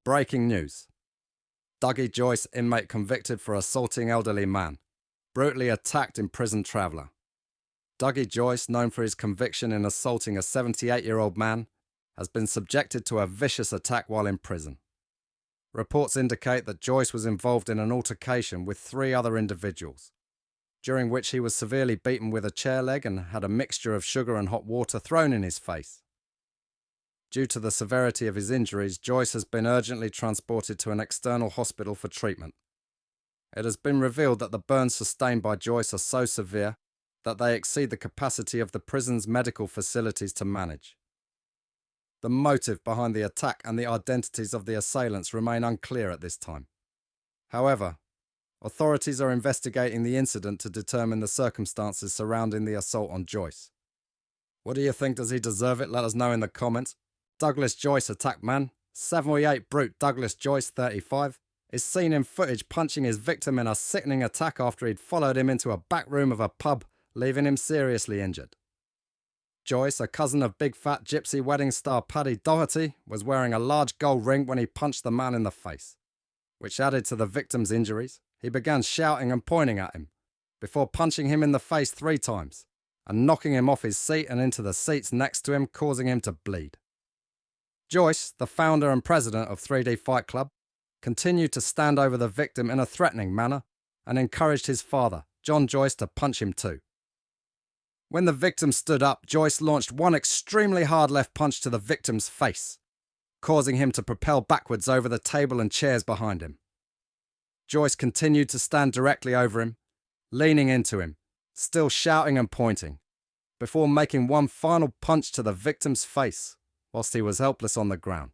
Breaking news. Dougie Joyce, inmate convicted for assaulting elderly man. Brutally attacked imprisoned traveller. Dougie Joyce, known for his conviction in assaulting a 78-year-old man, has been subjected to a vicious attack while in prison. Reports indicate that Joyce was involved in an altercation with 3 other individuals, during which he was severely beaten with a chair leg and had a mixture of sugar and hot water thrown in his face. Due to the severity of his injuries, Joyce has been urgently transported to an external hospital for treatment. It has been revealed that the burns sustained by Joyce are so severe that they exceed the capacity of the prison's medical facilities to manage. The motive behind the attack and the identities of the assailants remain unclear at this time. However, authorities are investigating the incident to determine the circumstances surrounding the assault on Joyce. What do you think? Does he deserve it? Let us know in the comments. Douglas Joyce attack man, 78 brute Douglas Joyce, 35, is seen in footage punching his victim in a sickening attack after he'd followed him into a back room of a pub, leaving him seriously injured. Joyce, a cousin of big fat gypsy wedding star Paddy Doherty, was wearing a large gold ring when he punched the man in the face, which added to the victim's injuries. He began shouting and pointing at him, before punching him in the face 3 times, and knocking him off his seat and into the seats next to him, causing him to bleed. Joyce, the founder and president of 3D Fight Club, continued to stand over the victim in a threatening manner and encouraged his father, John Joyce, to punch him too. When the victim stood up, Joyce launched one extremely hard left punch to the victim's face, causing him to propel backwards over the table and chairs behind him. Joyce continued to stand directly over him, leaning into him, still shouting and pointing, before making one final punch to the victim's face whilst he was helpless on the ground.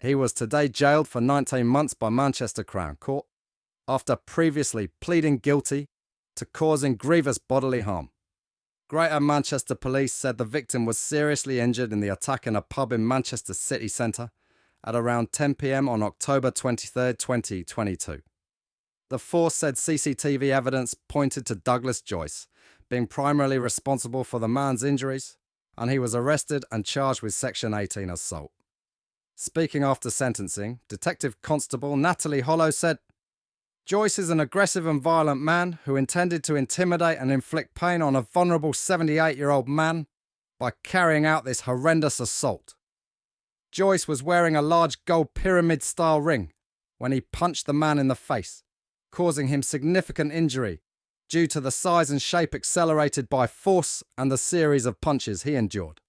He was today jailed for 19 months by Manchester Crown Court after previously pleading guilty to causing grievous bodily harm. Greater Manchester Police said the victim was seriously injured in the attack in a pub in Manchester city centre at around 10 p.m. on October 23, 2022. The force said CCTV evidence pointed to Douglas Joyce being primarily responsible for the man's injuries, and he was arrested and charged with Section 18 assault. Speaking after sentencing, Detective Constable Natalie Hollow said, "Joyce is an aggressive and violent man who intended to intimidate and inflict pain on a vulnerable 78-year-old man by carrying out this horrendous assault. Joyce was wearing a large gold pyramid-style ring when he punched the man in the face, causing him significant injury due to the size and shape accelerated by force and the series of punches he endured.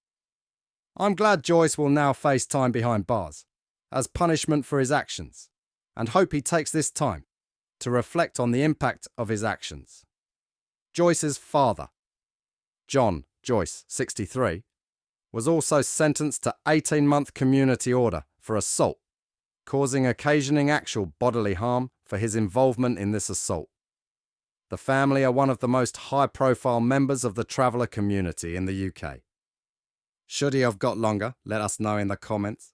I'm glad Joyce will now face time behind bars as punishment for his actions, and hope he takes this time to reflect on the impact of his actions." Joyce's father, John Joyce, 63, was also sentenced to 18-month community order for assault, occasioning actual bodily harm for his involvement in this assault. The family are one of the most high-profile members of the traveller community in the UK. Should he have got longer? Let us know in the comments.